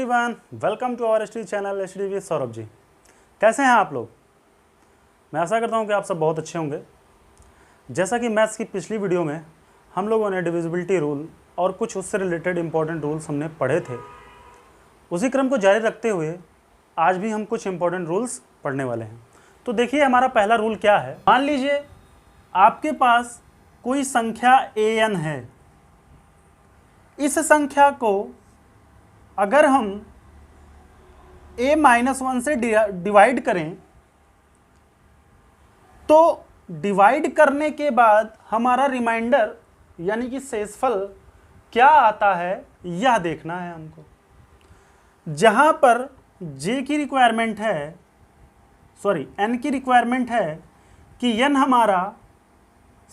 Everyone, welcome to our study channel HD with Saurabh ji. कैसे हैं आप लोग? मैं आशा करता हूं कि आप सब बहुत अच्छे होंगे। जैसा कि मैथ्स की पिछली वीडियो में हम लोगों ने डिविजिबिलिटी रूल और कुछ उससे रिलेटेड इंपॉर्टेंट रूल्स हमने पढ़े थे, उसी क्रम को जारी रखते हुए आज भी हम कुछ इंपॉर्टेंट रूल्स पढ़ने वाले हैं। तो देखिए हमारा पहला रूल क्या है। मान लीजिए आपके पास कोई संख्या an है। इस संख्या को अगर हम a-1 से डिवाइड करें तो डिवाइड करने के बाद हमारा रिमाइंडर यानी कि शेषफल क्या आता है यह देखना है हमको। जहां पर j की रिक्वायरमेंट है, n की रिक्वायरमेंट है कि n हमारा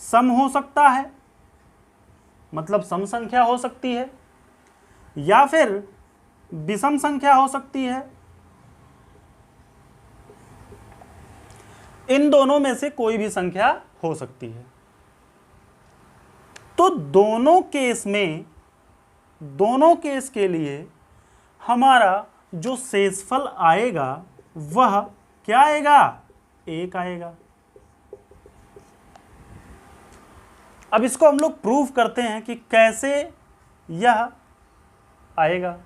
सम हो सकता है, मतलब सम संख्या हो सकती है या फिर विषम संख्या हो सकती है। इन दोनों में से कोई भी संख्या हो सकती है। तो दोनों केस के लिए हमारा जो शेषफल आएगा वह क्या आएगा? 1 आएगा। अब इसको हम लोग प्रूव करते हैं कि कैसे यह आएगा।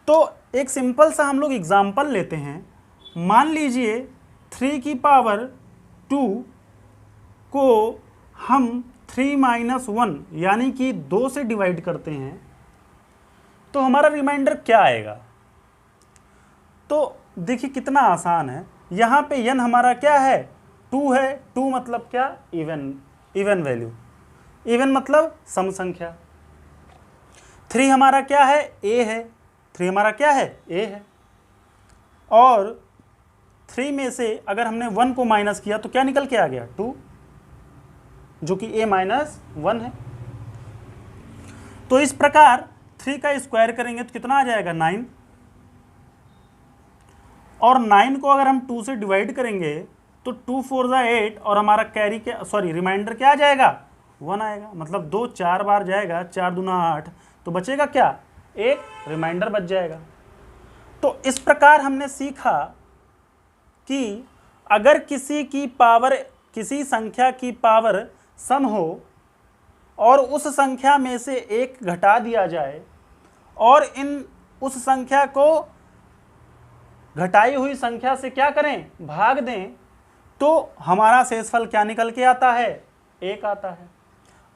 तो एक सिंपल सा हम लोग एग्जाम्पल लेते हैं। मान लीजिए 3 की पावर 2 को हम 3-1 यानी कि 2 से डिवाइड करते हैं तो हमारा रिमाइंडर क्या आएगा? तो देखिए कितना आसान है। यहाँ पे n हमारा क्या है? 2 है। 2 मतलब क्या? Even value. इवन मतलब सम संख्या। 3 हमारा क्या है? a है। 3 हमारा क्या है? a है। और 3 में से अगर हमने 1 को माइनस किया तो क्या निकल के आ गया? 2, जो कि a-1 है। तो इस प्रकार 3 का स्क्वायर करेंगे तो कितना आ जाएगा? 9। और 9 को अगर हम 2 से डिवाइड करेंगे तो 2 4 8 और हमारा रिमाइंडर क्या आ जाएगा? 1 आएगा। मतलब 2 4 बार जाएगा, 4 दूना 8, तो बचेगा क्या? 1 रिमाइंडर बच जाएगा। तो इस प्रकार हमने सीखा कि अगर किसी संख्या की पावर सम हो और उस संख्या में से 1 घटा दिया जाए और उस संख्या को घटाई हुई संख्या से क्या करें? भाग दें, तो हमारा शेषफल क्या निकल के आता है? 1 आता है।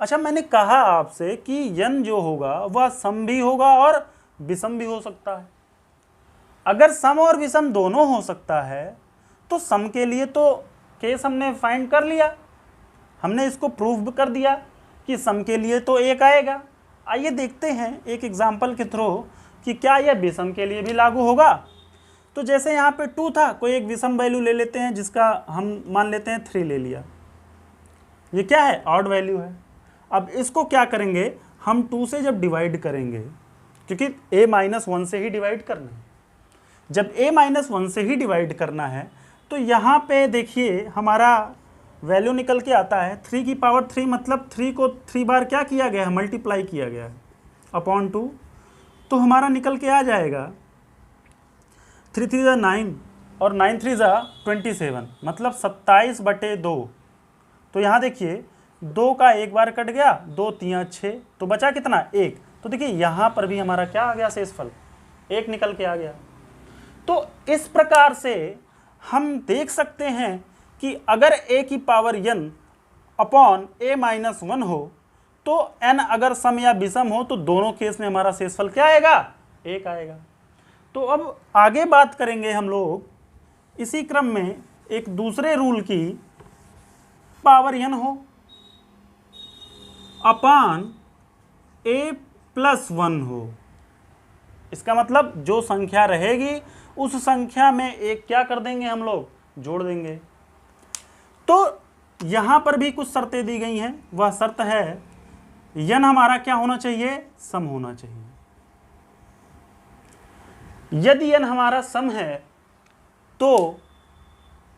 अच्छा, मैंने कहा आपसे कि n जो होगा वह सम भी होगा और विषम भी हो सकता है। अगर सम और विषम दोनों हो सकता है तो सम के लिए तो केस हमने फाइंड कर लिया, हमने इसको प्रूव कर दिया कि सम के लिए तो 1 आएगा। आइए देखते हैं एक एग्जाम्पल के थ्रू कि क्या यह विषम के लिए भी लागू होगा। तो जैसे यहाँ पे 2 था, कोई एक विषम वैल्यू ले लेते हैं जिसका हम मान लेते हैं 3 ले लिया। ये क्या है? ऑड वैल्यू है। अब इसको क्या करेंगे? हम 2 से जब डिवाइड करेंगे, क्योंकि a-1 से ही डिवाइड करना है, जब a-1 से ही डिवाइड करना है तो यहाँ पे देखिए हमारा वैल्यू निकल के आता है 3 की पावर 3, मतलब 3 को 3 बार क्या किया गया है? मल्टीप्लाई किया गया है अपॉन 2। तो हमारा निकल के आ जाएगा 3 3 = 9 और 9 3 = 27, मतलब 27/2। तो यहाँ देखिए 2 का 1 बार कट गया, 2 3 6, तो बचा कितना? 1। तो देखिए यहाँ पर भी हमारा क्या आ गया? शेषफल 1 निकल के आ गया। तो इस प्रकार से हम देख सकते हैं कि अगर a की पावर n अपॉन a-1 हो तो n अगर सम या विषम हो तो दोनों केस में हमारा शेषफल क्या आएगा? 1 आएगा। तो अब आगे बात करेंगे हम लोग इसी क्रम में एक दूसरे रूल की। पावर n हो अपॉन a+1 हो, इसका मतलब जो संख्या रहेगी उस संख्या में एक क्या कर देंगे? हम लोग जोड़ देंगे। तो यहां पर भी कुछ शर्तें दी गई हैं। वह शर्त है n हमारा क्या होना चाहिए? सम होना चाहिए। यदि n हमारा सम है तो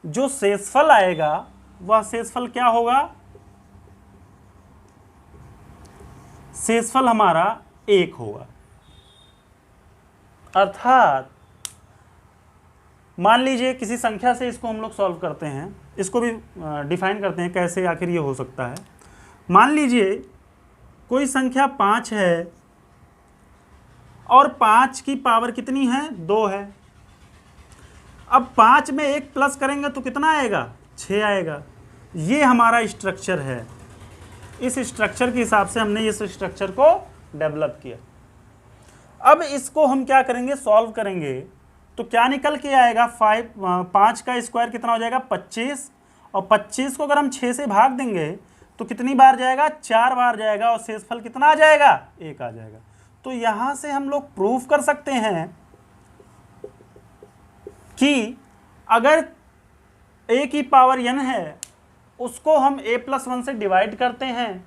जो शेषफल आएगा वह शेषफल क्या होगा? शेषफल हमारा 1 होगा। अर्थात मान लीजिए किसी संख्या से इसको हम लोग सॉल्व करते हैं, इसको भी डिफाइन करते हैं कैसे आखिर ये हो सकता है। मान लीजिए कोई संख्या 5 है और 5 की पावर कितनी है, 2 है। अब 5 में 1 प्लस करेंगे तो कितना आएगा, 6 आएगा। ये हमारा स्ट्रक्चर है, इस स्ट्रक्चर के हिसाब से हमने इस स्ट्रक्चर को डेवलप किया। अब इसको हम क्या करेंगे, सॉल्व करेंगे तो क्या निकल के आएगा, 5 का स्क्वायर कितना हो जाएगा, 25, और 25 को अगर हम 6 से भाग देंगे तो कितनी बार जाएगा, 4 बार जाएगा, और शेषफल कितना आ जाएगा, 1 आ जाएगा। तो यहां से हम लोग प्रूफ कर सकते हैं कि अगर a की पावर n है उसको हम a+1 से डिवाइड करते हैं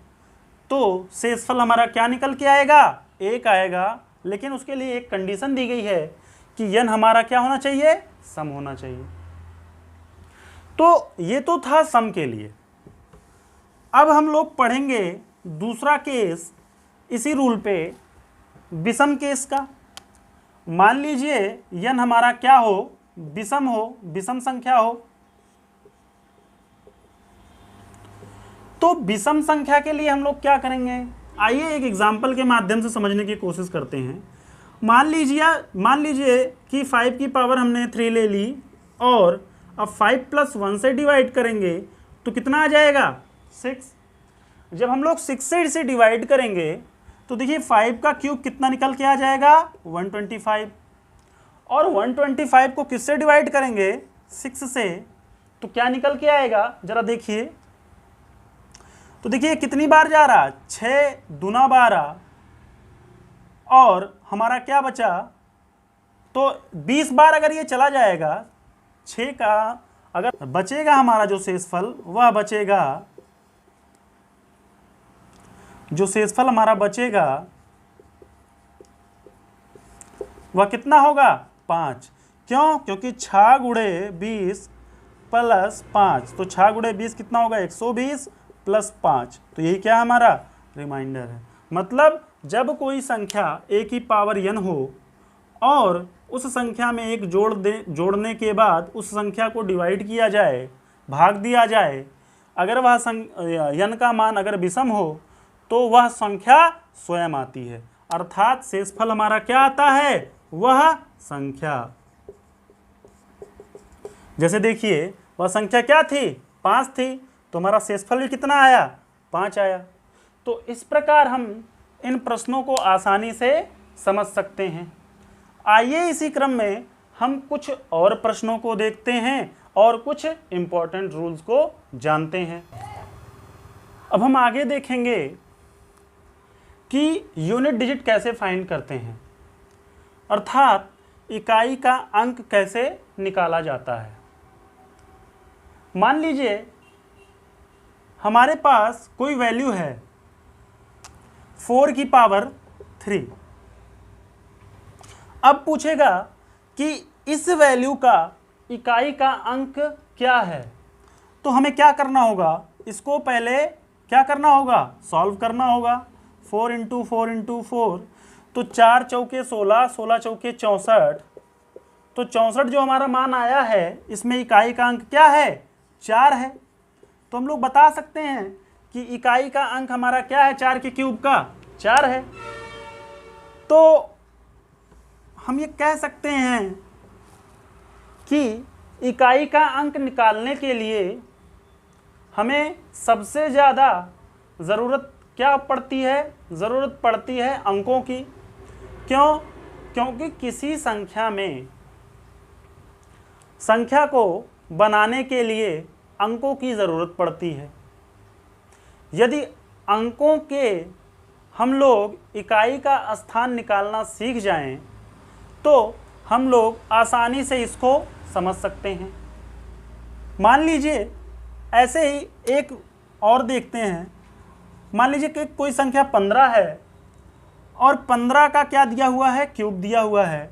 तो शेषफल हमारा क्या निकल के आएगा, 1 आएगा। लेकिन उसके लिए एक कंडीशन दी गई है कि n हमारा क्या होना चाहिए, सम होना चाहिए। तो ये तो था सम के लिए। अब हम लोग पढ़ेंगे दूसरा केस इसी रूल पे, विषम केस का। मान लीजिए n हमारा क्या हो, विषम हो, विषम संख्या हो। तो विषम संख्या के लिए हम लोग क्या करेंगे, आइए एक एग्जांपल के माध्यम से समझने की कोशिश करते हैं। मान लीजिए कि 5 की पावर हमने 3 ले ली और अब 5 + 1 से डिवाइड करेंगे तो कितना आ जाएगा, 6। जब हम लोग 6 से इसे डिवाइड करेंगे तो देखिए 5 का क्यूब कितना निकल के आ जाएगा, 125, और 125 को किससे डिवाइड करेंगे, 6 से, तो क्या निकल के आएगा, जरा देखिए। तो देखिए कितनी बार जा रहा, 6 दूना 12, और हमारा क्या बचा, तो 20 बार अगर ये चला जाएगा, 6 का अगर बचेगा हमारा जो शेषफल, वह बचेगा, जो शेषफल हमारा बचेगा वह कितना होगा, 5। क्यों, क्योंकि 6 × 20 + 5, तो 6 × 20 कितना होगा, 120 + 5, तो यही क्या हमारा रिमाइंडर है। मतलब जब कोई संख्या a की पावर n हो और उस संख्या में एक जोड़ने के बाद उस संख्या को डिवाइड किया जाए, भाग दिया जाए, अगर वह n का मान अगर विषम हो तो वह संख्या स्वयं आती है, अर्थात शेषफल हमारा क्या आता है, वह संख्या। जैसे देखिए वह संख्या क्या थी, 5 थी, तो हमारा शेषफल भी कितना आया, 5 आया। तो इस प्रकार हम इन प्रश्नों को आसानी से समझ सकते हैं। आइए इसी क्रम में हम कुछ और प्रश्नों को देखते हैं और कुछ इंपॉर्टेंट रूल्स को जानते हैं। अब हम आगे देखेंगे कि यूनिट डिजिट कैसे फाइंड करते हैं, अर्थात इकाई का अंक कैसे निकाला जाता है। मान लीजिए हमारे पास कोई वैल्यू है 4 की पावर 3। अब पूछेगा कि इस वैल्यू का इकाई का अंक क्या है, तो हमें क्या करना होगा, इसको पहले क्या करना होगा, सॉल्व करना होगा। 4 × 4 × 4, तो 4 चौके 16, 16 चौके 64, तो 64 जो हमारा मान आया है इसमें इकाई का अंक क्या है, 4 है। तो हम लोग बता सकते हैं कि इकाई का अंक हमारा क्या है, 4 के क्यूब का 4 है। तो हम ये कह सकते हैं कि इकाई का अंक निकालने के लिए हमें सबसे ज़्यादा ज़रूरत क्या पड़ती है, ज़रूरत पड़ती है अंकों की। क्यों, क्योंकि किसी संख्या को बनाने के लिए अंकों की ज़रूरत पड़ती है। यदि अंकों के हम लोग इकाई का स्थान निकालना सीख जाएं तो हम लोग आसानी से इसको समझ सकते हैं। मान लीजिए ऐसे ही एक और देखते हैं। मान लीजिए कि कोई संख्या 15 है और 15 का क्या दिया हुआ है, क्यूब दिया हुआ है।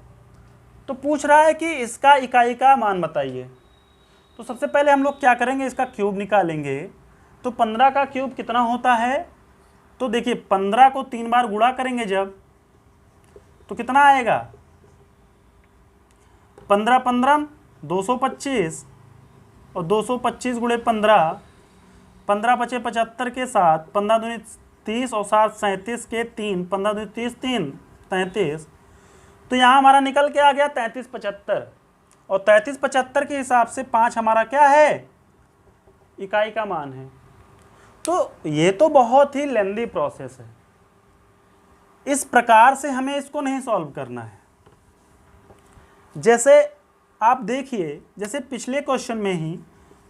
तो पूछ रहा है कि इसका इकाई का मान बताइए। तो सबसे पहले हम लोग क्या करेंगे, इसका क्यूब निकालेंगे। तो 15 का क्यूब कितना होता है, तो देखिए 15 को 3 बार गुणा करेंगे जब, तो कितना आएगा 15 15 225 और 225 गुणे 15, 15 पचे 75 के 7, 15 दूनी 30 और 7 37 के 3, 15 दूनी 30 3 33। तो यहाँ हमारा निकल के आ गया 33 75, और 33 75 के हिसाब से 5 हमारा क्या है, इकाई का मान है। तो ये तो बहुत ही लेंदी प्रोसेस है, इस प्रकार से हमें इसको नहीं सॉल्व करना है। जैसे आप देखिए, जैसे पिछले क्वेश्चन में ही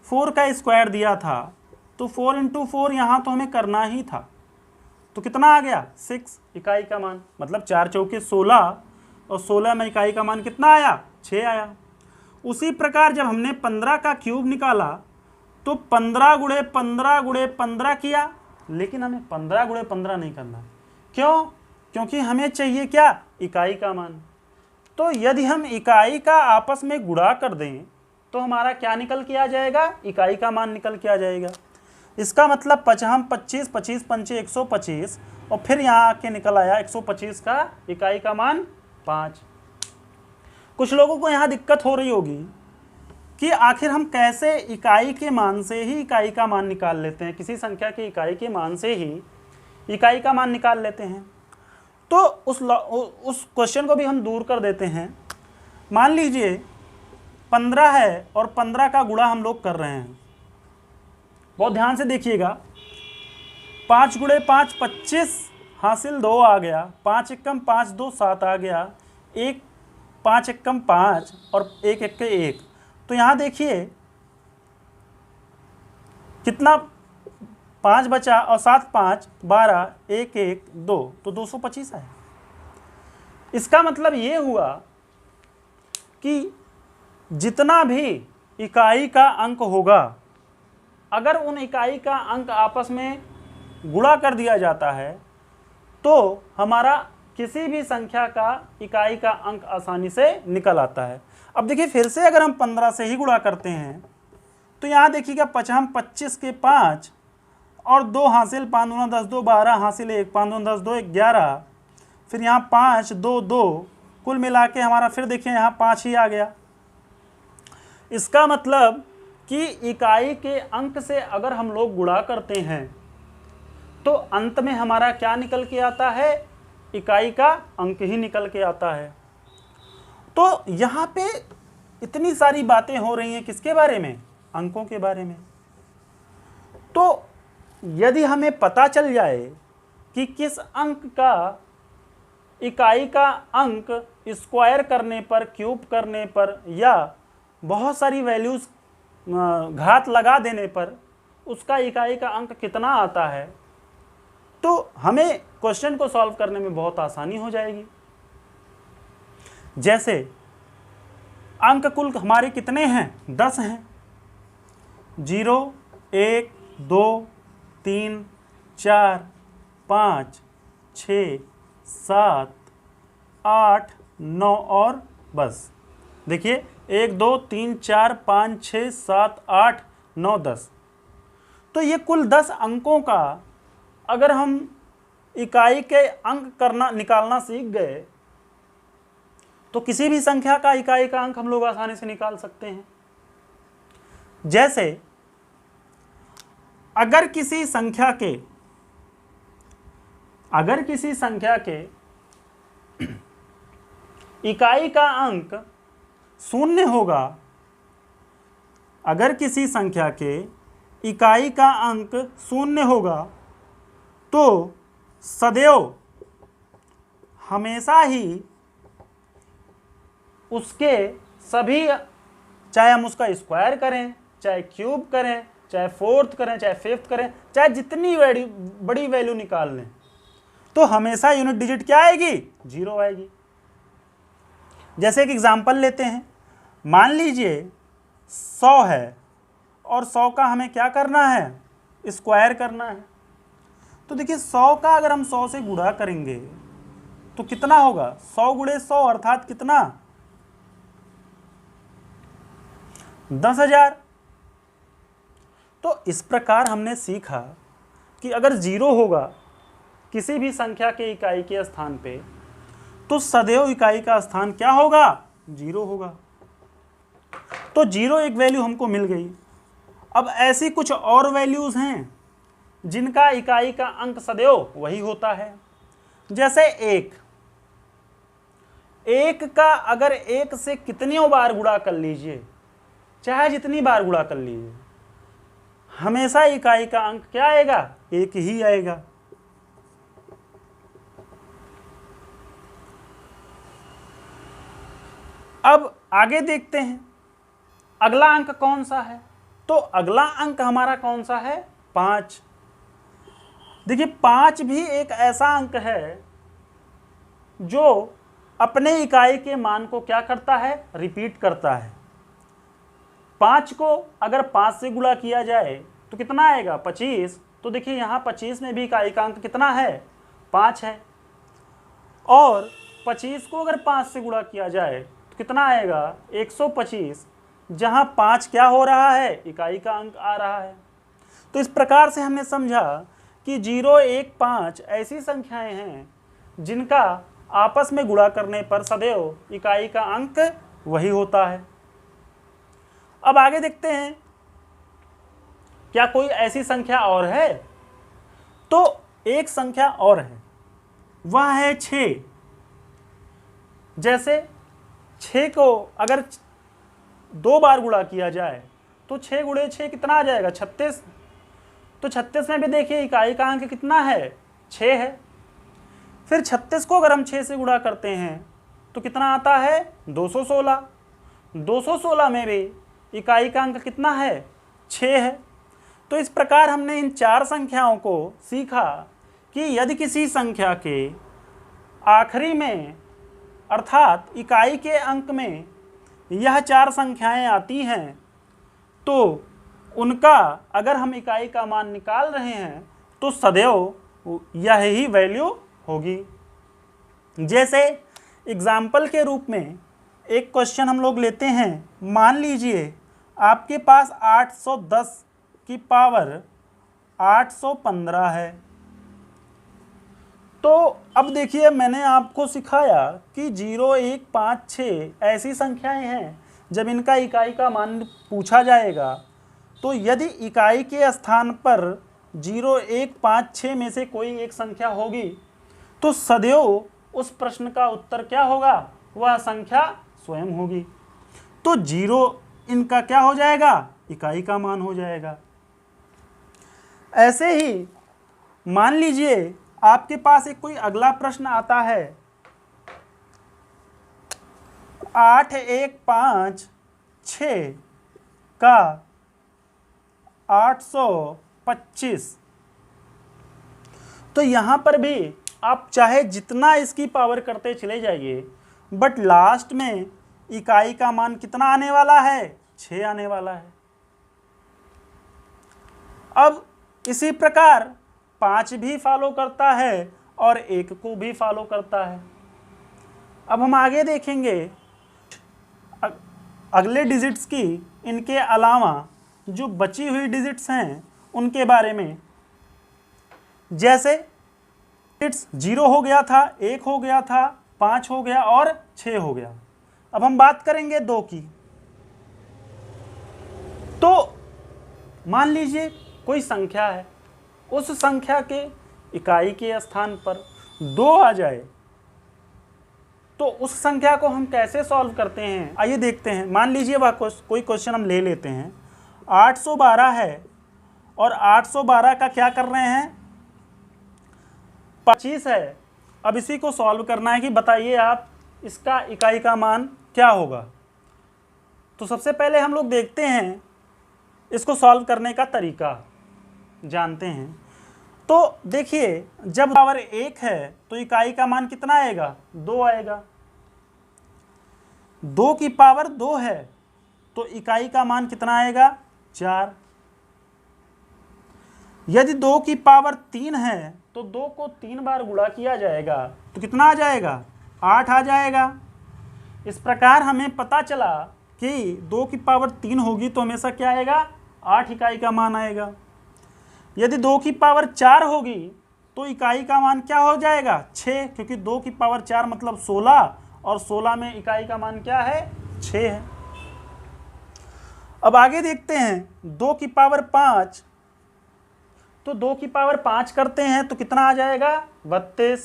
4 का स्क्वायर दिया था, तो 4 × 4 यहाँ तो हमें करना ही था, तो कितना आ गया 6 इकाई का मान, मतलब 4 चौके 16 और 16 में इकाई का मान कितना आया 6 आया। उसी प्रकार जब हमने 15 का क्यूब निकाला तो 15 गुणे 15 गुणे 15 किया, लेकिन हमें 15 गुणे 15 नहीं करना। क्यों? क्योंकि हमें चाहिए क्या, इकाई का मान। तो यदि हम इकाई का आपस में गुणा कर दें तो हमारा क्या निकल के आ जाएगा, इकाई का मान निकल के आ जाएगा। इसका मतलब 25 25 पंचे 125, और फिर यहाँ आके निकल आया 125 का इकाई का मान 5। कुछ लोगों को यहाँ दिक्कत हो रही होगी कि आखिर हम कैसे इकाई के मान से ही इकाई का मान निकाल लेते हैं, किसी संख्या के इकाई के मान से ही इकाई का मान निकाल लेते हैं। तो उस क्वेश्चन को भी हम दूर कर देते हैं। मान लीजिए 15 है और 15 का गुणा हम लोग कर रहे हैं, बहुत ध्यान से देखिएगा। 5 गुणे 5 25 हासिल 2 आ गया, 5 एकम 5 2 7 आ गया, 1 5 एकम 5 और 1 एक्के 1। तो यहाँ देखिए कितना 5 बचा और 7 5 12 1 1 2, तो 225 है। इसका मतलब ये हुआ कि जितना भी इकाई का अंक होगा, अगर उन इकाई का अंक आपस में गुणा कर दिया जाता है तो हमारा किसी भी संख्या का इकाई का अंक आसानी से निकल आता है। अब देखिए फिर से अगर हम 15 से ही गुणा करते हैं तो यहाँ देखिएगा 25 के 5 और 2 हासिल 5 दूना 10 2 12 हासिल 1 5 दूना 10 2 11, फिर यहाँ 5 2 2, कुल मिला के हमारा फिर देखिए यहाँ 5 ही आ गया। इसका मतलब कि इकाई के अंक से अगर हम लोग गुणा करते हैं तो अंत में हमारा क्या निकल के आता है, इकाई का अंक ही निकल के आता है। तो यहाँ पे इतनी सारी बातें हो रही हैं किसके बारे में, अंकों के बारे में। तो यदि हमें पता चल जाए कि किस अंक का इकाई का अंक स्क्वायर करने पर, क्यूब करने पर या बहुत सारी वैल्यूज घात लगा देने पर उसका इकाई का अंक कितना आता है, तो हमें क्वेश्चन को सॉल्व करने में बहुत आसानी हो जाएगी। जैसे अंक कुल हमारे कितने हैं, 10 हैं। 0 1 2 3 4 5 6 7 8 9 और बस देखिए 1 2 3 4 5 6 7 8 9 10। तो ये कुल 10 अंकों का अगर हम इकाई के अंक निकालना सीख गए तो किसी भी संख्या का इकाई का अंक हम लोग आसानी से निकाल सकते हैं। जैसे अगर किसी संख्या के इकाई का अंक 0 होगा, अगर किसी संख्या के इकाई का अंक 0 होगा तो सदैव हमेशा ही उसके सभी, चाहे हम उसका स्क्वायर करें, चाहे क्यूब करें, चाहे फोर्थ करें, चाहे फिफ्थ करें, चाहे जितनी बड़ी वैल्यू निकाल लें, तो हमेशा यूनिट डिजिट क्या आएगी, 0 आएगी। जैसे एक एग्जांपल लेते हैं, मान लीजिए 100 है और 100 का हमें क्या करना है, स्क्वायर करना है। तो देखिए 100 का अगर हम 100 से गुणा करेंगे तो कितना होगा, 100 गुणे 100 अर्थात कितना, 10,000। तो इस प्रकार हमने सीखा कि अगर 0 होगा किसी भी संख्या के इकाई के स्थान पे तो सदैव इकाई का स्थान क्या होगा, 0 होगा। तो 0 एक वैल्यू हमको मिल गई। अब ऐसी कुछ और वैल्यूज़ हैं जिनका इकाई का अंक सदैव वही होता है। जैसे 1 का अगर 1 से कितनी बार गुणा कर लीजिए, चाहे जितनी बार गुणा कर लीजिए, हमेशा इकाई का अंक क्या आएगा? 1 ही आएगा। अब आगे देखते हैं अगला अंक कौन सा है। तो अगला अंक हमारा कौन सा है? 5। देखिए 5 भी एक ऐसा अंक है जो अपने इकाई के मान को क्या करता है? रिपीट करता है। 5 को अगर 5 से गुणा किया जाए तो कितना आएगा? 25। तो देखिए यहाँ 25 में भी इकाई का अंक कितना है? 5 है। और 25 को अगर 5 से गुणा किया जाए तो कितना आएगा? 125, जहाँ 5 क्या हो रहा है? इकाई का अंक आ रहा है। तो इस प्रकार से हमने समझा कि 0, 1, 5 ऐसी संख्याएं हैं जिनका आपस में गुणा करने पर सदैव इकाई का अंक वही होता है। अब आगे देखते हैं क्या कोई ऐसी संख्या और है? तो एक संख्या और है, वह है 6। जैसे 6 को अगर 2 बार गुणा किया जाए तो 6 गुणे 6 कितना आ जाएगा? 36। तो 36 में भी देखिए इकाई का अंक कितना है? 6 है। फिर 36 को अगर हम 6 से गुणा करते हैं तो कितना आता है? 216। 216 में भी इकाई का अंक कितना है? 6 है। तो इस प्रकार हमने इन 4 संख्याओं को सीखा कि यदि किसी संख्या के आखिरी में अर्थात इकाई के अंक में यह 4 संख्याएं आती हैं तो उनका अगर हम इकाई का मान निकाल रहे हैं तो सदैव यह ही वैल्यू होगी। जैसे एग्जाम्पल के रूप में एक क्वेश्चन हम लोग लेते हैं। मान लीजिए आपके पास 810 की पावर 815 है। तो अब देखिए मैंने आपको सिखाया कि 0, 1, 5, 6 ऐसी संख्याएं हैं जब इनका इकाई का मान पूछा जाएगा तो यदि इकाई के स्थान पर 0, 1, 5, 6 में से कोई एक संख्या होगी तो सदैव उस प्रश्न का उत्तर क्या होगा? वह संख्या स्वयं होगी। तो 0 इनका क्या हो जाएगा? इकाई का मान हो जाएगा। ऐसे ही मान लीजिए आपके पास एक कोई अगला प्रश्न आता है 8, 1, 5, 6 का 825। तो यहाँ पर भी आप चाहे जितना इसकी पावर करते चले जाइए बट लास्ट में इकाई का मान कितना आने वाला है? 6 आने वाला है। अब इसी प्रकार 5 भी फॉलो करता है और 1 को भी फॉलो करता है। अब हम आगे देखेंगे अगले डिजिट्स की इनके अलावा जो बची हुई डिजिट्स हैं उनके बारे में। जैसे डिजिट्स 0 हो गया था, 1 हो गया था, 5 हो गया और 6 हो गया। अब हम बात करेंगे 2 की। तो मान लीजिए कोई संख्या है, उस संख्या के इकाई के स्थान पर 2 आ जाए तो उस संख्या को हम कैसे सॉल्व करते हैं आइए देखते हैं। मान लीजिए वह कोई क्वेश्चन हम ले लेते हैं। 812 है और 812 का क्या कर रहे हैं? 25 है। अब इसी को सॉल्व करना है कि बताइए आप इसका इकाई का मान क्या होगा। तो सबसे पहले हम लोग देखते हैं इसको सॉल्व करने का तरीका जानते हैं। तो देखिए जब पावर 1 है तो इकाई का मान कितना आएगा? 2 आएगा। 2 की पावर 2 है तो इकाई का मान कितना आएगा? 4। यदि 2 की पावर 3 है तो 2 को 3 बार गुणा किया जाएगा तो कितना आ जाएगा? 8 आ जाएगा। इस प्रकार हमें पता चला कि 2 की पावर 3 होगी तो हमेशा क्या आएगा? 8 इकाई का मान आएगा। यदि 2 की पावर 4 होगी तो इकाई का मान क्या हो जाएगा? 6, क्योंकि 2 की पावर 4 मतलब 16 और 16 में इकाई का मान क्या है? 6 है। अब आगे देखते हैं 2 की पावर 5, तो 2 की पावर 5 करते हैं तो कितना आ जाएगा 32,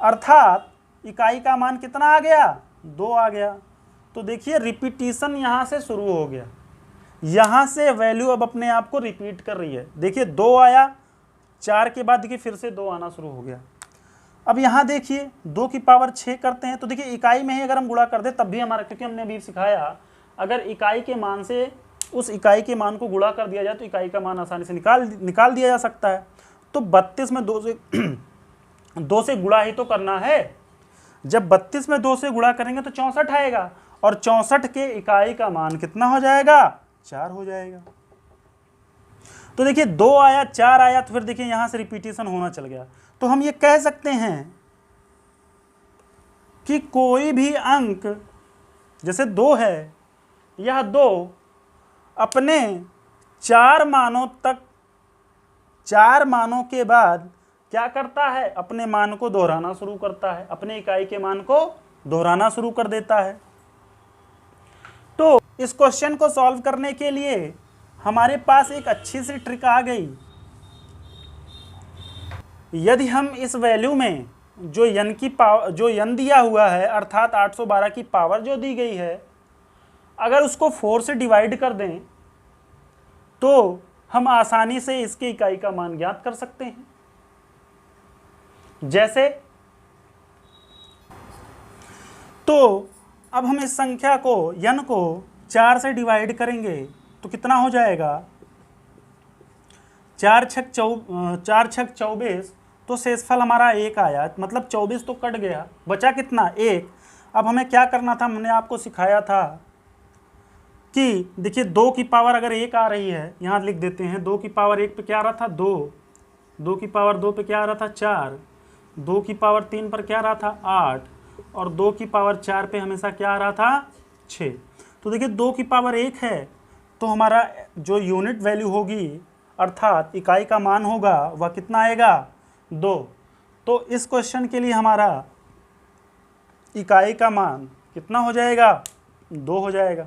अर्थात इकाई का मान कितना आ गया 2 आ गया। तो देखिए रिपीटिशन यहाँ से शुरू हो गया, यहाँ से वैल्यू अब अपने आप को रिपीट कर रही है। देखिए 2 आया, 4 के बाद देखिए फिर से 2 आना शुरू हो गया। अब यहाँ देखिए 2 की पावर 6 करते हैं तो देखिए इकाई में ही अगर हम गुणा कर दें तब भी हमारा, क्योंकि हमने अभी सिखाया अगर इकाई के मान से उस इकाई के मान को गुणा कर दिया जाए तो इकाई का मान आसानी से निकाल दिया जा सकता है। तो 32 में 2 से गुणा ही तो करना है। जब 32 में 2 से गुणा करेंगे तो 64 आएगा, और 64 के इकाई का मान कितना हो जाएगा 4 हो जाएगा। तो देखिए 2 आया, 4 आया, तो फिर देखिए यहां से रिपीटिशन होना चल गया। तो हम ये कह सकते हैं कि कोई भी अंक, जैसे 2 है, यह 2 अपने 4 मानों तक, 4 मानों के बाद क्या करता है, अपने मान को दोहराना शुरू करता है, अपने इकाई के मान को दोहराना शुरू कर देता है। तो इस क्वेश्चन को सॉल्व करने के लिए हमारे पास एक अच्छी सी ट्रिक आ गई। यदि हम इस वैल्यू में जो n की पावर, जो n दिया हुआ है अर्थात 812 की पावर जो दी गई है, अगर उसको 4 से डिवाइड कर दें तो हम आसानी से इसके इकाई का मान ज्ञात कर सकते हैं। जैसे, तो अब हम इस संख्या को n को 4 से डिवाइड करेंगे तो कितना हो जाएगा 4 छक 24, तो शेषफल हमारा 1 आया, मतलब 24 तो कट गया, बचा कितना 1। अब हमें क्या करना था, हमने आपको सिखाया था कि देखिए 2 की पावर अगर 1 आ रही है, यहाँ लिख देते हैं 2 की पावर 1 पे क्या आ रहा था 2, 2 की पावर 2 पे क्या आ रहा था 4, 2 की पावर 3 पर क्या आ रहा था 8, और 2 की पावर 4 पे हमेशा क्या आ रहा था 6। तो देखिए 2 की पावर 1 है तो हमारा जो यूनिट वैल्यू होगी अर्थात इकाई का मान होगा वह कितना आएगा 2। तो इस क्वेश्चन के लिए हमारा इकाई का मान कितना हो जाएगा 2 हो जाएगा।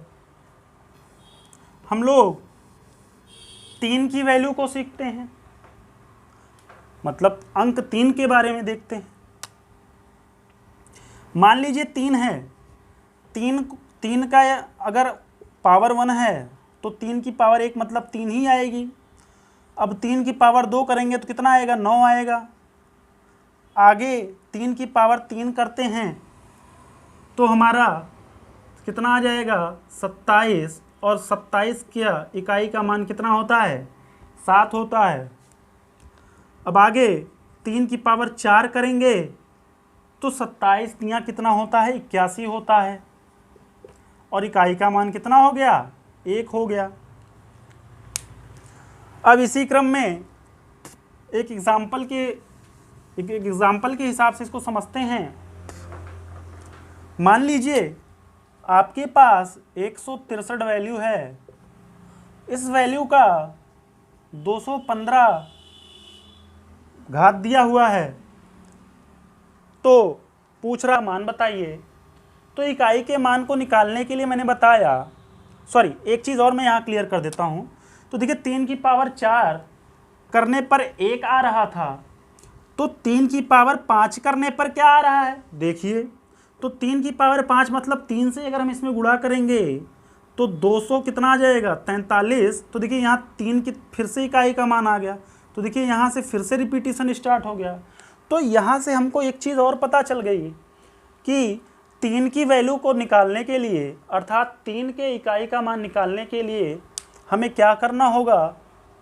हम लोग 3 की वैल्यू को सीखते हैं, मतलब अंक 3 के बारे में देखते हैं। मान लीजिए 3 है, 3 का अगर पावर 1 है तो 3 की पावर 1 मतलब 3 ही आएगी। अब 3 की पावर 2 करेंगे तो कितना आएगा 9 आएगा। आगे 3 की पावर 3 करते हैं तो हमारा कितना आ जाएगा 27, और 27 क्या इकाई का मान कितना होता है 7 होता है। अब आगे 3 की पावर 4 करेंगे तो 27 तियाँ कितना होता है 81 होता है, और इकाई का मान कितना हो गया 1 हो गया। अब इसी क्रम में एक एग्जाम्पल के हिसाब से इसको समझते हैं। मान लीजिए आपके पास 163 वैल्यू है, इस वैल्यू का 215 घात दिया हुआ है, तो पूछ रहा मान बताइए। तो इकाई के मान को निकालने के लिए मैंने बताया, सॉरी एक चीज़ और मैं यहाँ क्लियर कर देता हूँ। तो देखिए 3 की पावर 4 करने पर 1 आ रहा था, तो 3 की पावर 5 करने पर क्या आ रहा है देखिए, तो 3 की पावर 5 मतलब 3 से अगर हम इसमें गुणा करेंगे तो 200 कितना आ जाएगा 43। तो देखिए यहाँ 3 की फिर से इकाई का मान आ गया, तो देखिए यहाँ से फिर से रिपीटिशन स्टार्ट हो गया। तो यहाँ से हमको एक चीज़ और पता चल गई कि 3 की वैल्यू को निकालने के लिए अर्थात 3 के इकाई का मान निकालने के लिए हमें क्या करना होगा,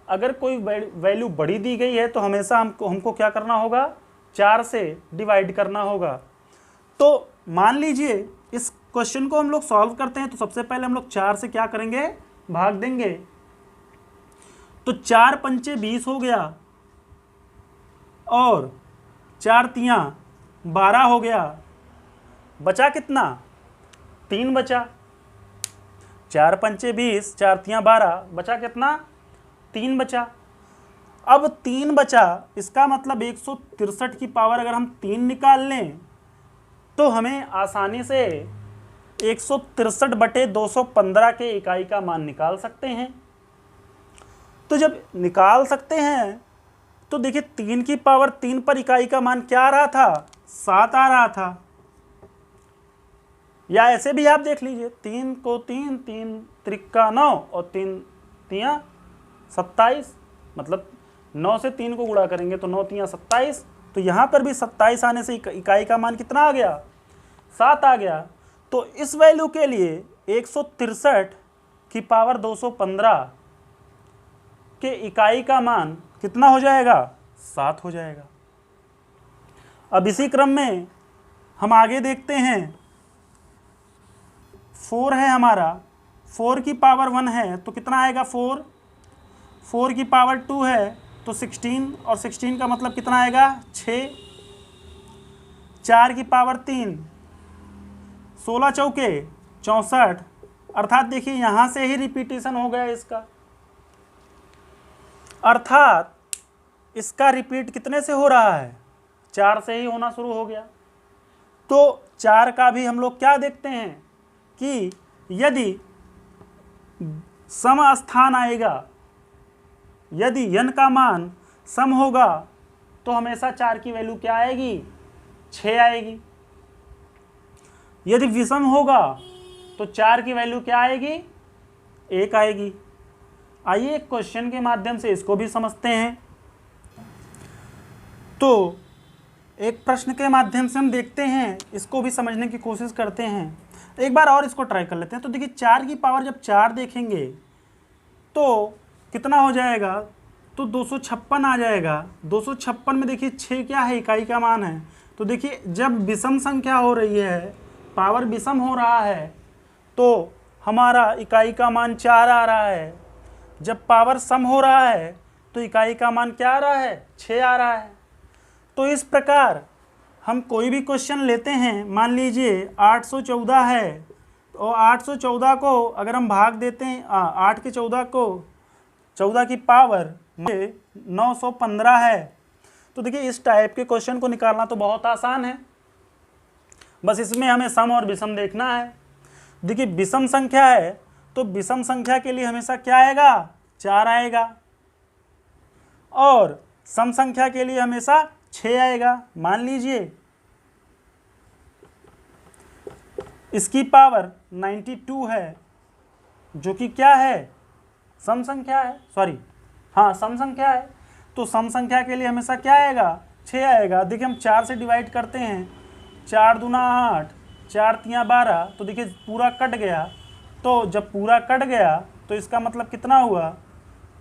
अगर कोई वैल्यू बड़ी दी गई है तो हमेशा हमको क्या करना होगा 4 से डिवाइड करना होगा। तो मान लीजिए इस क्वेश्चन को हम लोग सॉल्व करते हैं तो सबसे पहले हम लोग 4 से क्या करेंगे भाग देंगे, तो 4 पंचे 20 हो गया, और 4 तियाँ 12 हो गया, बचा कितना 3 बचा। 4 पंचे 20, 4 तियाँ 12, बचा कितना 3 बचा। अब 3 बचा, इसका मतलब 163 की पावर अगर हम 3 निकाल लें तो हमें आसानी से 163/215 के इकाई का मान निकाल सकते हैं। तो जब निकाल सकते हैं तो देखिए 3 की पावर 3 पर इकाई का मान क्या आ रहा था, 7 आ रहा था। या ऐसे भी आप देख लीजिए, 3 को 3, 3 त्रिका 9 और 3 तियां 27, मतलब 9 से 3 को गुणा करेंगे तो 9 तियां 27। तो यहाँ पर भी 27 आने से इकाई का मान कितना आ गया, 7 आ गया। तो इस वैल्यू के लिए 163 की पावर 215 के इकाई का मान कितना हो जाएगा, 7 हो जाएगा। अब इसी क्रम में हम आगे देखते हैं, 4 है हमारा, 4 की पावर 1 है तो कितना आएगा 4, 4 की पावर 2 है तो 16, और 16 का मतलब कितना आएगा 6, 4 की पावर 3, 16 चौके 64, अर्थात देखिए यहाँ से ही रिपीटेशन हो गया इसका, अर्थात इसका रिपीट कितने से हो रहा है, 4 से ही होना शुरू हो गया। तो 4 का भी हम लोग क्या देखते हैं कि यदि सम स्थान आएगा, यदि n का मान सम होगा तो हमेशा 4 की वैल्यू क्या आएगी, 6 आएगी। यदि विषम होगा तो 4 की वैल्यू क्या आएगी, 1 आएगी। आइए एक क्वेश्चन के माध्यम से इसको भी समझते हैं। तो एक प्रश्न के माध्यम से हम देखते हैं, इसको भी समझने की कोशिश करते हैं। एक बार और इसको ट्राई कर लेते हैं। तो देखिए 4 की पावर जब 4 देखेंगे तो कितना हो जाएगा, तो 256 आ जाएगा। 256 में देखिए 6 क्या है, इकाई का मान है। तो देखिए जब विषम संख्या हो रही है, पावर विषम हो रहा है, तो हमारा इकाई का मान 4 आ रहा है। जब पावर सम हो रहा है तो इकाई का मान क्या आ रहा है, 6 आ रहा है। तो इस प्रकार हम कोई भी क्वेश्चन लेते हैं, मान लीजिए 814 है, और 814 को अगर हम भाग देते हैं 8 के 14 को, 14 की पावर 915 है। तो देखिए इस टाइप के क्वेश्चन को निकालना तो बहुत आसान है, बस इसमें हमें सम और विषम देखना है। देखिए विषम संख्या है तो विषम संख्या के लिए हमेशा क्या आएगा, 4 आएगा, और सम संख्या के लिए हमेशा 6 आएगा। मान लीजिए इसकी पावर 92 है, जो कि क्या है, सम संख्या है, सॉरी हाँ सम संख्या है। तो सम संख्या के लिए हमेशा क्या आएगा, 6 आएगा। देखिए हम 4 से डिवाइड करते हैं, 4 दूना 8, 4 तियां 12, तो देखिए पूरा कट गया। तो जब पूरा कट गया तो इसका मतलब कितना हुआ,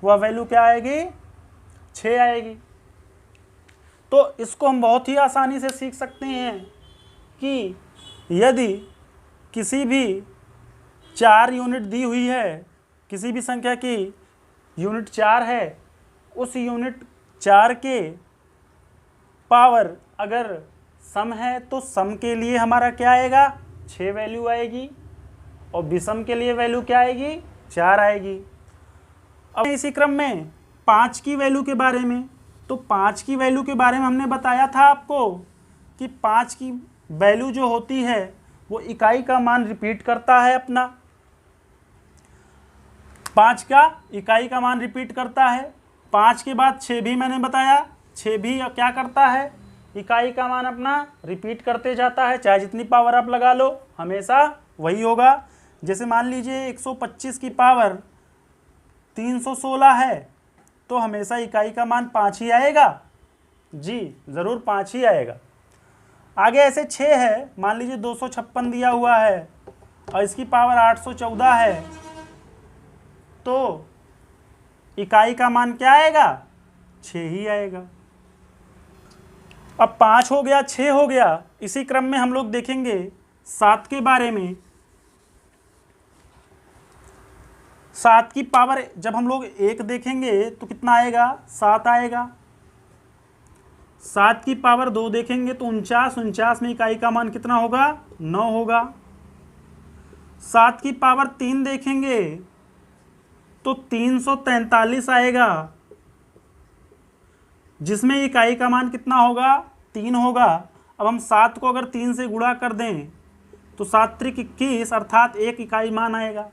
वह वैल्यू क्या आएगी, 6 आएगी। तो इसको हम बहुत ही आसानी से सीख सकते हैं कि यदि किसी भी 4 यूनिट दी हुई है, किसी भी संख्या की यूनिट 4 है, उस यूनिट 4 के पावर अगर सम है तो सम के लिए हमारा क्या आएगा, 6 वैल्यू आएगी, और विषम के लिए वैल्यू क्या आएगी, 4 आएगी। अब इसी क्रम में 5 की वैल्यू के बारे में, तो 5 की वैल्यू के बारे में हमने बताया था आपको कि 5 की वैल्यू जो होती है वो इकाई का मान रिपीट करता है अपना, 5 का इकाई का मान रिपीट करता है। 5 के बाद 6 भी मैंने बताया, 6 भी क्या करता है, इकाई का मान अपना रिपीट करते जाता है, चाहे जितनी पावर आप लगा लो हमेशा वही होगा। जैसे मान लीजिए 125 की पावर 316 है तो हमेशा इकाई का मान 5 ही आएगा, जी ज़रूर 5 ही आएगा। आगे ऐसे 6 है, मान लीजिए 256 दिया हुआ है और इसकी पावर 814 है, तो इकाई का मान क्या आएगा, 6 ही आएगा। अब 5 हो गया, 6 हो गया। इसी क्रम में हम लोग देखेंगे 7 के बारे में। 7 की पावर जब हम लोग 1 देखेंगे तो कितना आएगा, 7 आएगा। 7 की पावर 2 देखेंगे तो 49 में इकाई का मान कितना होगा, 9 होगा। 7 की पावर 3 देखेंगे तो 343 आएगा, जिसमें इकाई का मान कितना होगा, 3 होगा। अब हम 7 को अगर 3 से गुणा कर दें तो 7 त्रिक 21 अर्थात 1 इकाई मान आएगा।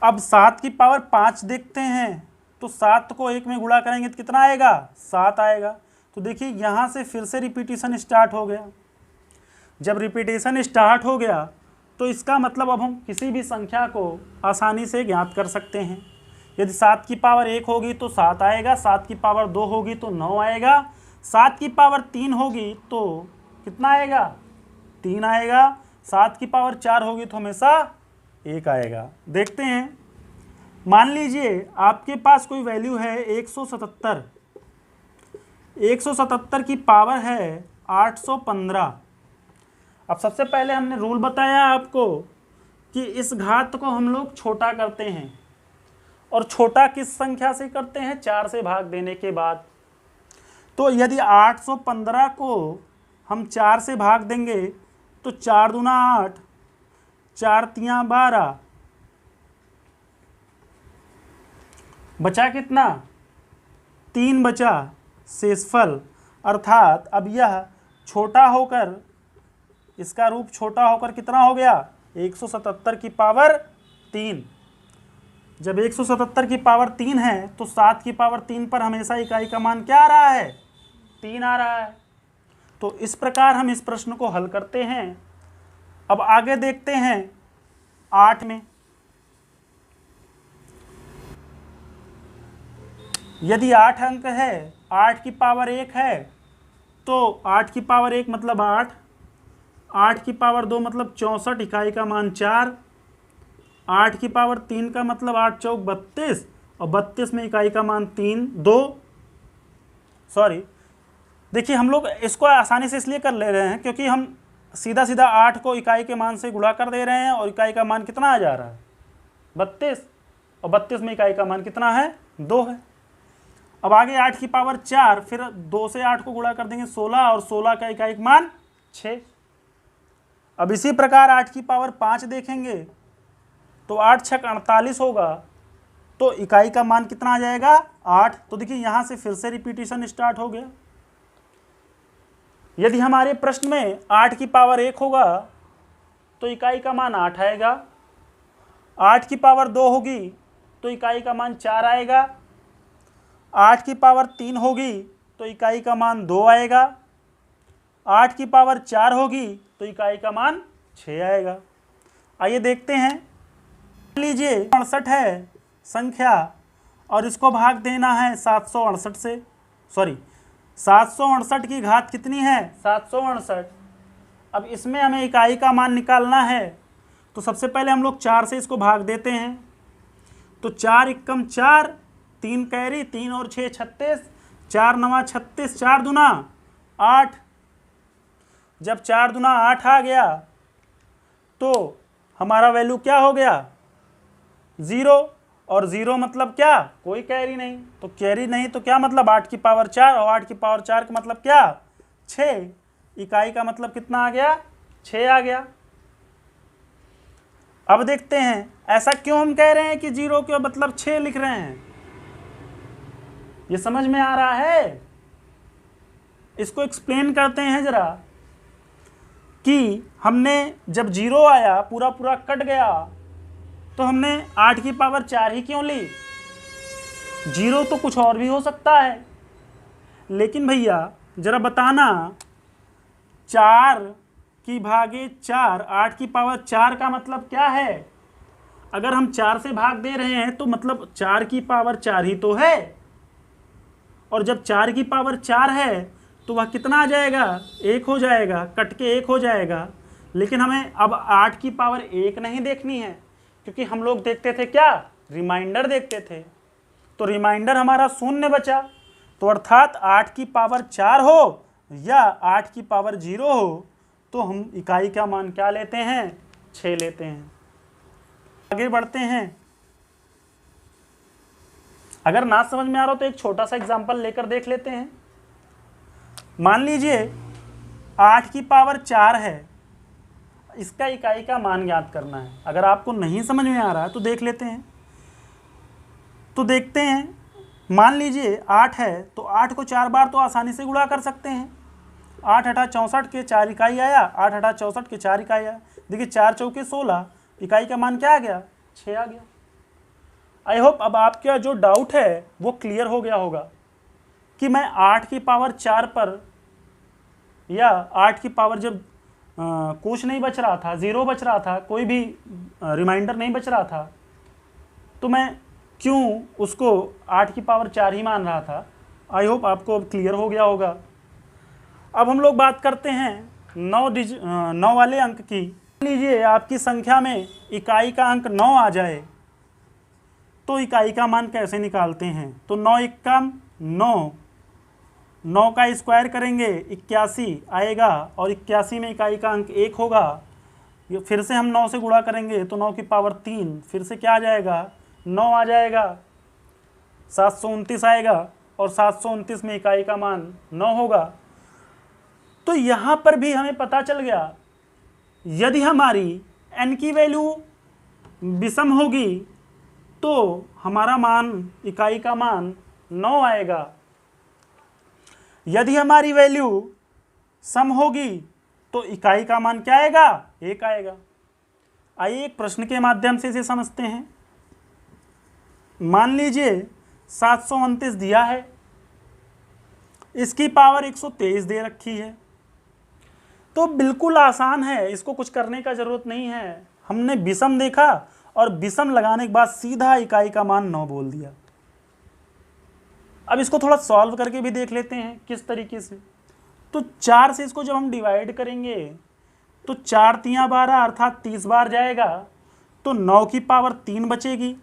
अब 7 की पावर 5 देखते हैं, तो 7 को 1 में गुणा करेंगे तो कितना आएगा, 7 आएगा। तो देखिए यहाँ से फिर से रिपीटेशन स्टार्ट हो गया। जब रिपीटेशन स्टार्ट हो गया तो इसका मतलब अब हम किसी भी संख्या को आसानी से ज्ञात कर सकते हैं। यदि 7 की पावर 1 होगी तो 7 आएगा, 7 की पावर 2 होगी तो 9 आएगा, 7 की पावर 3 होगी तो कितना आएगा, 3 आएगा, 7 की पावर 4 होगी तो हमेशा 1 आएगा। देखते हैं, मान लीजिए आपके पास कोई वैल्यू है 177, 177 की पावर है 815। अब सबसे पहले हमने रूल बताया आपको कि इस घात को हम लोग छोटा करते हैं, और छोटा किस संख्या से करते हैं, 4 से भाग देने के बाद। तो यदि 815 को हम 4 से भाग देंगे तो 4 दूना 8, 4 तियां 12, बचा कितना, 3 बचा शेषफल। अर्थात अब यह छोटा होकर, इसका रूप छोटा होकर कितना हो गया, 177 की पावर 3। जब 177 की पावर 3 है तो 7 की पावर 3 पर हमेशा इकाई का मान क्या आ रहा है, 3 आ रहा है। तो इस प्रकार हम इस प्रश्न को हल करते हैं। अब आगे देखते हैं 8 में। यदि 8 अंक है, 8 की पावर 1 है, तो 8 की पावर 1 मतलब 8, 8 की पावर 2 मतलब 64, इकाई का मान 4, 8 की पावर 3 का मतलब 8 चौक 32, और 32 में इकाई का मान 2। सॉरी, देखिए हम लोग इसको आसानी से इसलिए कर ले रहे हैं क्योंकि हम सीधा सीधा 8 को इकाई के मान से गुणा कर दे रहे हैं, और इकाई का मान कितना आ जा रहा है, 32, और 32 में इकाई का मान कितना है, 2 है। अब आगे 8 की पावर 4, फिर 2 से 8 को गुणा कर देंगे 16, और 16 का इकाई का मान 6। अब इसी प्रकार 8 की पावर 5 देखेंगे तो 8 छक 48 होगा, तो इकाई का मान कितना आ जाएगा, 8। तो देखिए यहाँ से फिर से रिपीटेशन स्टार्ट हो गया। यदि हमारे प्रश्न में 8 की पावर 1 होगा तो इकाई का मान 8 आएगा, 8 की पावर 2 होगी तो इकाई का मान 4 आएगा, 8 की पावर 3 होगी तो इकाई का मान 2 आएगा, 8 की पावर 4 होगी तो इकाई का मान 6 आएगा। आइए देखते हैं, मान लीजिए 68 है संख्या, और इसको भाग देना है 768 से, सॉरी 768 की घात कितनी है, 768। अब इसमें हमें इकाई का मान निकालना है, तो सबसे पहले हम लोग 4 से इसको भाग देते हैं। तो 4 एकम 4, 3 कैरी, 3 और 6 36, 4 नवा 36, 4 दूना 8। जब 4 दूना 8 आ गया तो हमारा वैल्यू क्या हो गया, 0, और 0 मतलब क्या, कोई कैरी नहीं। तो कैरी नहीं तो क्या मतलब 8 की पावर 4, और 8 की पावर 4 का मतलब क्या, 6। इकाई का मतलब कितना आ गया, 6 आ गया। अब देखते हैं ऐसा क्यों हम कह रहे हैं कि 0 क्यों मतलब 6 लिख रहे हैं, ये समझ में आ रहा है। इसको एक्सप्लेन करते हैं जरा, कि हमने जब 0 आया पूरा पूरा कट गया तो हमने 8 की पावर 4 ही क्यों ली, 0 तो कुछ और भी हो सकता है। लेकिन भैया जरा बताना, 4 की भागे 4, 8 की पावर 4 का मतलब क्या है। अगर हम 4 से भाग दे रहे हैं तो मतलब 4 की पावर 4 ही तो है, और जब 4 की पावर 4 है तो वह कितना आ जाएगा, 1 हो जाएगा, कट के 1 हो जाएगा। लेकिन हमें अब 8 की पावर 1 नहीं देखनी है, क्योंकि हम लोग देखते थे क्या, रिमाइंडर देखते थे। तो रिमाइंडर हमारा 0 बचा, तो अर्थात 8 की पावर 4 हो या 8 की पावर 0 हो, तो हम इकाई का मान क्या लेते हैं, 6 लेते हैं। आगे बढ़ते हैं। अगर ना समझ में आ रहा हो तो एक छोटा सा एग्जांपल लेकर देख लेते हैं। मान लीजिए 8 की पावर 4 है, इसका इकाई का मान ज्ञात करना है। अगर आपको नहीं समझ में आ रहा है तो देख लेते हैं। तो देखते हैं, मान लीजिए 8 है तो 8 को 4 बार तो आसानी से गुणा कर सकते हैं। 8 8 64 के 4 इकाई आया, 8 8 64 के 4 इकाई आया। देखिए 4 चौके 16, इकाई का मान क्या आ गया, 6 आ गया। आई होप अब आपका जो डाउट है वो क्लियर हो गया होगा कि मैं 8 की पावर 4 पर या 8 की पावर जब कुछ नहीं बच रहा था, 0 बच रहा था, कोई भी रिमाइंडर नहीं बच रहा था, तो मैं क्यों उसको 8 की पावर 4 ही मान रहा था। आई होप आपको अब क्लियर हो गया होगा। अब हम लोग बात करते हैं 9 वाले अंक की। मान लीजिए आपकी संख्या में इकाई का अंक 9 आ जाए तो इकाई का मान कैसे निकालते हैं। तो 9 इक्का 9, 9 का स्क्वायर करेंगे 81 आएगा, और 81 में इकाई का अंक 1 होगा। ये फिर से हम 9 से गुणा करेंगे तो 9 की पावर 3, फिर से क्या आ जाएगा, 9 आ जाएगा, 729 आएगा, और 729 में इकाई का मान 9 होगा। तो यहाँ पर भी हमें पता चल गया, यदि हमारी n की वैल्यू विषम होगी तो हमारा मान, इकाई का मान 9 आएगा। यदि हमारी वैल्यू सम होगी तो इकाई का मान क्या आएगा, 1 आएगा। आइए एक प्रश्न के माध्यम से इसे समझते हैं। मान लीजिए 729 दिया है, इसकी पावर 123 दे रखी है, तो बिल्कुल आसान है, इसको कुछ करने का जरूरत नहीं है। हमने विषम देखा और विषम लगाने के बाद सीधा इकाई का मान 9 बोल दिया। अब इसको थोड़ा सॉल्व करके भी देख लेते हैं किस तरीके से। तो 4 से इसको जब हम डिवाइड करेंगे तो 4 तियाँ 12 अर्थात 30 बार जाएगा, तो 9 की पावर 3 बचेगी।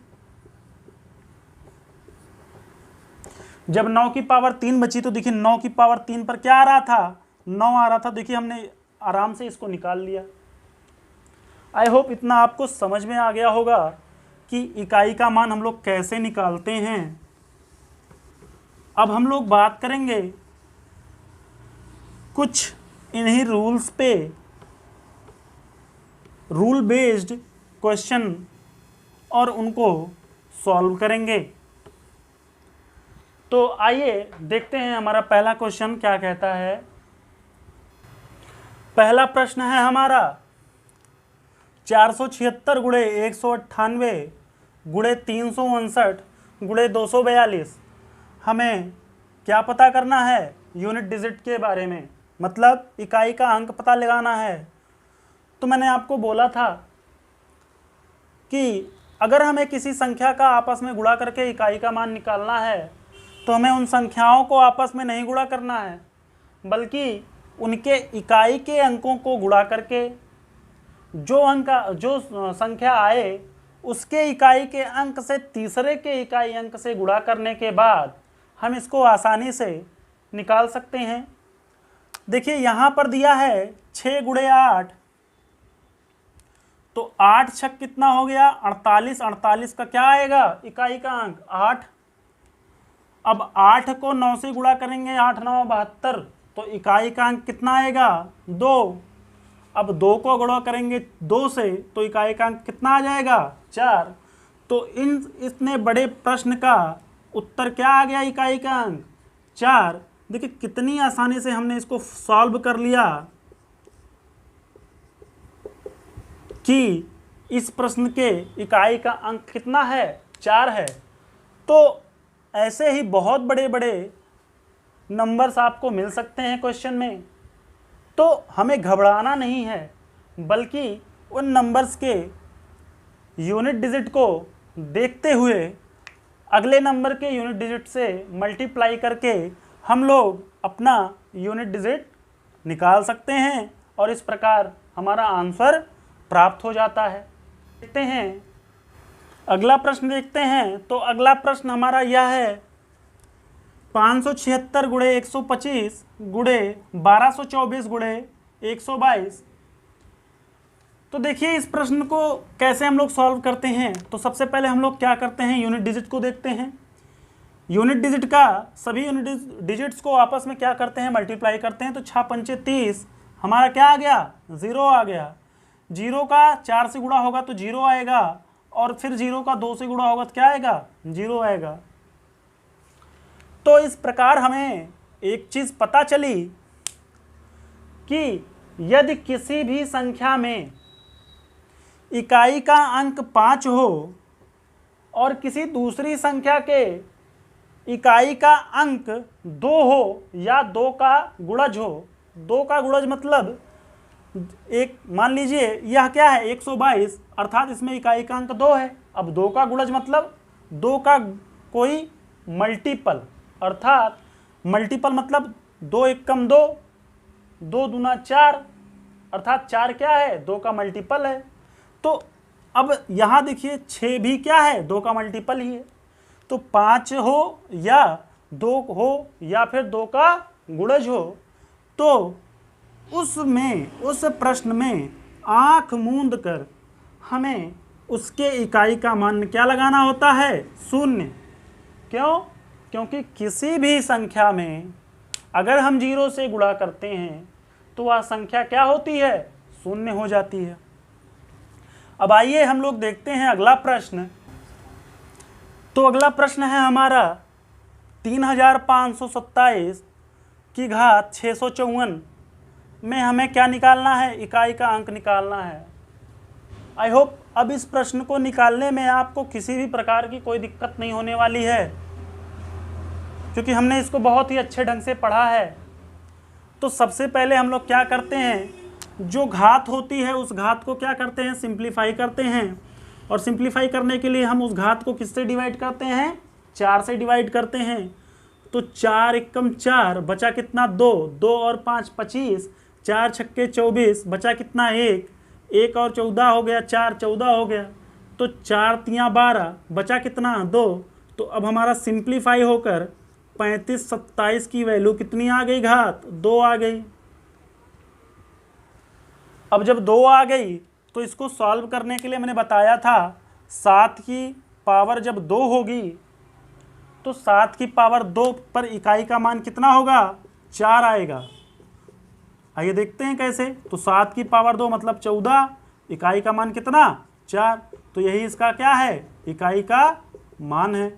जब 9 की पावर 3 बची तो देखिए 9 की पावर 3 पर क्या आ रहा था, 9 आ रहा था। देखिए हमने आराम से इसको निकाल लिया। आई होप इतना आपको समझ में आ गया होगा कि इकाई का मान हम लोग कैसे निकालते हैं। अब हम लोग बात करेंगे कुछ इन्हीं रूल्स पे, रूल बेस्ड क्वेश्चन, और उनको सॉल्व करेंगे। तो आइए देखते हैं हमारा पहला क्वेश्चन क्या कहता है। पहला प्रश्न है हमारा 476 गुणे 198 गुणे 359 गुणे 242। हमें क्या पता करना है, यूनिट डिजिट के बारे में, मतलब इकाई का अंक पता लगाना है। तो मैंने आपको बोला था कि अगर हमें किसी संख्या का आपस में गुणा करके इकाई का मान निकालना है तो हमें उन संख्याओं को आपस में नहीं गुणा करना है, बल्कि उनके इकाई के अंकों को गुणा करके जो संख्या आए उसके इकाई के अंक से तीसरे के इकाई अंक से गुणा करने के बाद हम इसको आसानी से निकाल सकते हैं। देखिए यहाँ पर दिया है 6 गुणे 8, तो 8 छक कितना हो गया, 48। 48 का क्या आएगा, इकाई का अंक 8। अब 8 को 9 से गुणा करेंगे, 8 9 72, तो इकाई का अंक कितना आएगा, 2। अब 2 को गुणा करेंगे 2 से तो इकाई का अंक कितना आ जाएगा, 4। तो इतने बड़े प्रश्न का उत्तर क्या आ गया, इकाई का अंक 4। देखिए कितनी आसानी से हमने इसको सॉल्व कर लिया कि इस प्रश्न के इकाई का अंक कितना है, 4 है। तो ऐसे ही बहुत बड़े बड़े नंबर्स आपको मिल सकते हैं क्वेश्चन में, तो हमें घबराना नहीं है, बल्कि उन नंबर्स के यूनिट डिजिट को देखते हुए अगले नंबर के यूनिट डिजिट से मल्टीप्लाई करके हम लोग अपना यूनिट डिजिट निकाल सकते हैं, और इस प्रकार हमारा आंसर प्राप्त हो जाता है। देखते हैं अगला प्रश्न देखते हैं। तो अगला प्रश्न हमारा यह है 576 गुणे 125 गुणे 1224 गुणे 122। तो देखिए इस प्रश्न को कैसे हम लोग सॉल्व करते हैं। तो सबसे पहले हम लोग क्या करते हैं, यूनिट डिजिट को देखते हैं। यूनिट डिजिट का सभी यूनिट डिजिट्स को आपस में क्या करते हैं, मल्टीप्लाई करते हैं। तो 6 पंचे 30, हमारा क्या आ गया, 0 आ गया। 0 का 4 से गुणा होगा तो 0 आएगा, और फिर 0 का 2 से गुणा होगा तो क्या आएगा, 0 आएगा। तो इस प्रकार हमें एक चीज़ पता चली कि यदि किसी भी संख्या में इकाई का अंक 5 हो और किसी दूसरी संख्या के इकाई का अंक 2 हो या 2 का गुणज हो। 2 का गुणज मतलब एक, मान लीजिए यह क्या है 122, अर्थात इसमें इकाई का अंक 2 है। अब 2 का गुणज मतलब 2 का कोई मल्टीपल, अर्थात मल्टीपल मतलब 2 एकम 2, 2 दूना 4, अर्थात 4 क्या है 2 का मल्टीपल है। तो अब यहाँ देखिए 6 भी क्या है 2 का मल्टीपल ही है। तो 5 हो या 2 हो या फिर 2 का गुणज हो, तो उसमें, उस प्रश्न में आंख मूंद कर हमें उसके इकाई का मान क्या लगाना होता है 0। क्यों? क्योंकि किसी भी संख्या में अगर हम 0 से गुणा करते हैं तो वह संख्या क्या होती है 0 हो जाती है। अब आइए हम लोग देखते हैं अगला प्रश्न। तो अगला प्रश्न है हमारा 3527 की घात 654 में हमें क्या निकालना है, इकाई का अंक निकालना है। आई होप अब इस प्रश्न को निकालने में आपको किसी भी प्रकार की कोई दिक्कत नहीं होने वाली है, क्योंकि हमने इसको बहुत ही अच्छे ढंग से पढ़ा है। तो सबसे पहले हम लोग क्या करते हैं, जो घात होती है उस घात को क्या करते हैं सिंप्लीफाई करते हैं, और सिंप्लीफाई करने के लिए हम उस घात को किससे डिवाइड करते हैं 4 से डिवाइड करते हैं। तो 4 एकम 4, बचा कितना 2, 2 और 5 25, 4 छक्के 24, बचा कितना 1, 1 और 14 हो गया, 4 14 हो गया। तो 4 तियाँ 12, बचा कितना 2। तो अब हमारा सिंप्लीफाई होकर 35 27 की वैल्यू कितनी आ गई, घात 2 आ गई। अब जब 2 आ गई तो इसको सॉल्व करने के लिए मैंने बताया था 7 की पावर जब 2 होगी तो 7 की पावर 2 पर इकाई का मान कितना होगा 4 आएगा। आइए देखते हैं कैसे। तो 7 की पावर 2 मतलब 14, इकाई का मान कितना 4, तो यही इसका क्या है इकाई का मान है।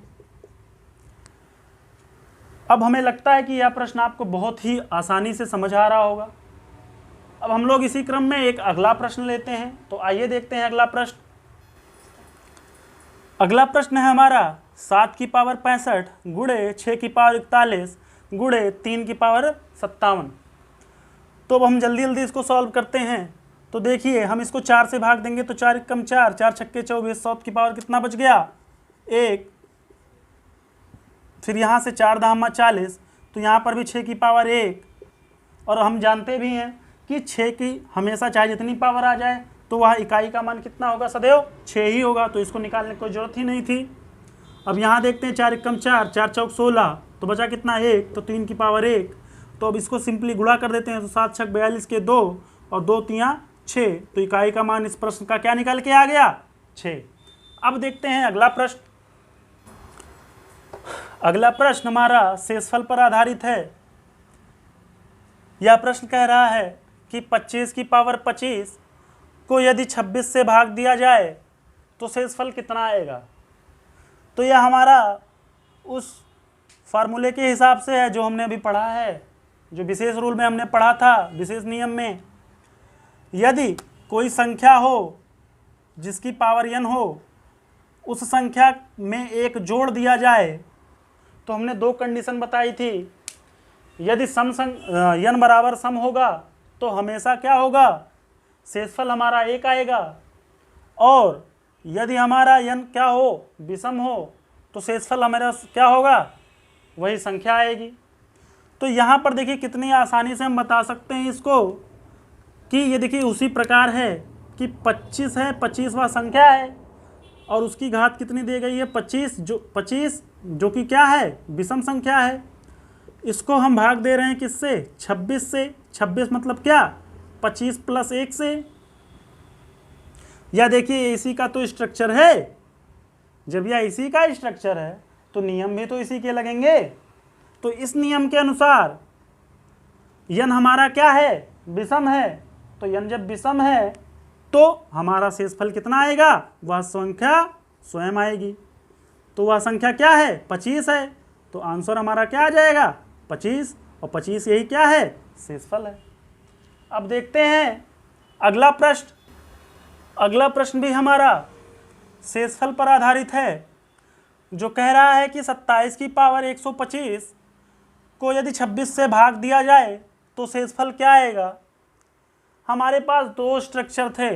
अब हमें लगता है कि यह प्रश्न आपको बहुत ही आसानी से समझ आ रहा होगा। अब हम लोग इसी क्रम में एक अगला प्रश्न लेते हैं। तो आइए देखते हैं अगला प्रश्न। अगला प्रश्न है हमारा 7 की पावर 65 गुणे 6 की पावर 41 गुणे 3 की पावर 57। तो अब हम जल्दी जल्दी इसको सॉल्व करते हैं। तो देखिए हम इसको 4 से भाग देंगे तो 4 एकम 4, 4 छक्के 24, 100 की पावर कितना बच गया 1। फिर यहाँ से 4 दामा 40, तो यहाँ पर भी 6 की पावर 1। और हम जानते भी हैं कि 6 की हमेशा चाहे जितनी पावर आ जाए तो वह इकाई का मान कितना होगा सदैव 6 ही होगा, तो इसको निकालने की कोई ज़रूरत ही नहीं थी। अब यहाँ देखते हैं 4 एकम 4, 4 चौक 16, तो बचा कितना 1, तो 3 की पावर 1। तो अब इसको सिंपली गुणा कर देते हैं। तो 7 छक 42 के 2 और 2 तियाँ 6, तो इकाई का मान इस प्रश्न का क्या निकल के आ गया 6। अब देखते हैं अगला प्रश्न। अगला प्रश्न हमारा शेषफल पर आधारित है। यह प्रश्न कह रहा है कि 25 की पावर 25 को यदि 26 से भाग दिया जाए तो शेषफल कितना आएगा। तो यह हमारा उस फार्मूले के हिसाब से है जो हमने अभी पढ़ा है, जो विशेष रूल में हमने पढ़ा था, विशेष नियम में। यदि कोई संख्या हो जिसकी पावर n हो, उस संख्या में एक जोड़ दिया जाए तो हमने 2 कंडीशन बताई थी। यदि n बराबर सम होगा तो हमेशा क्या होगा शेषफल हमारा 1 आएगा, और यदि हमारा n क्या हो विषम हो तो शेषफल हमारा क्या होगा वही संख्या आएगी। तो यहाँ पर देखिए कितनी आसानी से हम बता सकते हैं इसको कि ये देखिए उसी प्रकार है कि 25 है, 25वां संख्या है और उसकी घात कितनी दी गई है 25 जो कि क्या है विषम संख्या है। इसको हम भाग दे रहे हैं किससे 26 से। 26 मतलब क्या 25 प्लस 1 से। या देखिए इसी का तो स्ट्रक्चर है, जब यह इसी का स्ट्रक्चर है तो नियम भी तो इसी के लगेंगे। तो इस नियम के अनुसार n हमारा क्या है विषम है, तो n जब विषम है तो हमारा शेषफल कितना आएगा वह संख्या स्वयं आएगी। तो वह संख्या क्या है 25 है, तो आंसर हमारा क्या आ जाएगा 25, और 25 यही क्या है शेषफल है। अब देखते हैं अगला प्रश्न। अगला प्रश्न भी हमारा शेषफल पर आधारित है, जो कह रहा है कि 27 की पावर 125 को यदि 26 से भाग दिया जाए तो शेषफल क्या आएगा। हमारे पास दो स्ट्रक्चर थे,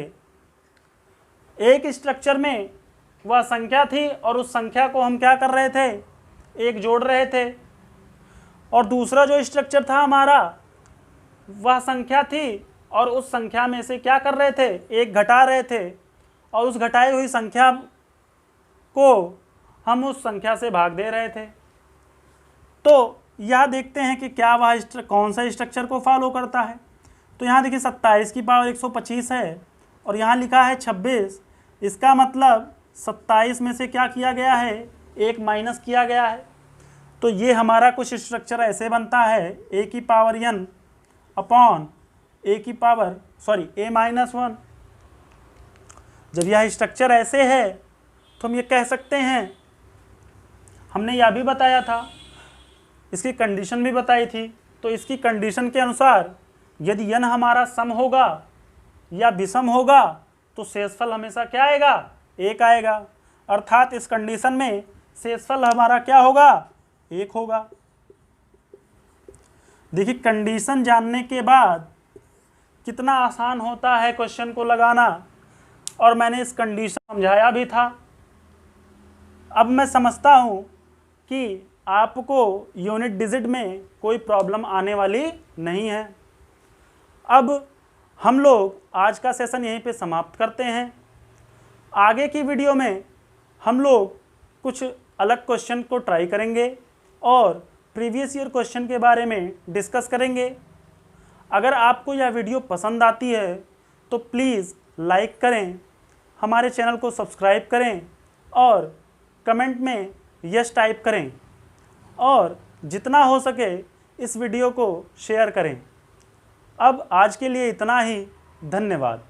एक स्ट्रक्चर में वह संख्या थी और उस संख्या को हम क्या कर रहे थे, एक जोड़ रहे थे, और दूसरा जो स्ट्रक्चर था हमारा वह संख्या थी और उस संख्या में से क्या कर रहे थे, एक घटा रहे थे, और उस घटाई हुई संख्या को हम उस संख्या से भाग दे रहे थे। तो यह देखते हैं कि क्या वह कौन सा स्ट्रक्चर को फॉलो करता है। तो यहाँ देखिए 27 की पावर 125 है और यहाँ लिखा है 26। इसका मतलब 27 में से क्या किया गया है, एक माइनस किया गया है। तो ये हमारा कुछ स्ट्रक्चर ऐसे बनता है a की पावर n अपॉन a की पावर a-1। जब यह स्ट्रक्चर ऐसे है तो हम ये कह सकते हैं, हमने यह भी बताया था, इसकी कंडीशन भी बताई थी। तो इसकी कंडीशन के अनुसार यदि n हमारा सम होगा या विषम होगा तो शेषफल हमेशा क्या आएगा, एक आएगा। अर्थात इस कंडीशन में शेषफल हमारा क्या होगा, एक होगा। देखिए कंडीशन जानने के बाद कितना आसान होता है क्वेश्चन को लगाना, और मैंने इस कंडीशन समझाया भी था। अब मैं समझता हूँ कि आपको यूनिट डिजिट में कोई प्रॉब्लम आने वाली नहीं है। अब हम लोग आज का सेशन यहीं पे समाप्त करते हैं। आगे की वीडियो में हम लोग कुछ अलग क्वेश्चन को ट्राई करेंगे और प्रीवियस ईयर क्वेश्चन के बारे में डिस्कस करेंगे। अगर आपको यह वीडियो पसंद आती है तो प्लीज़ लाइक करें, हमारे चैनल को सब्सक्राइब करें और कमेंट में यस टाइप करें, और जितना हो सके इस वीडियो को शेयर करें। अब आज के लिए इतना ही, धन्यवाद।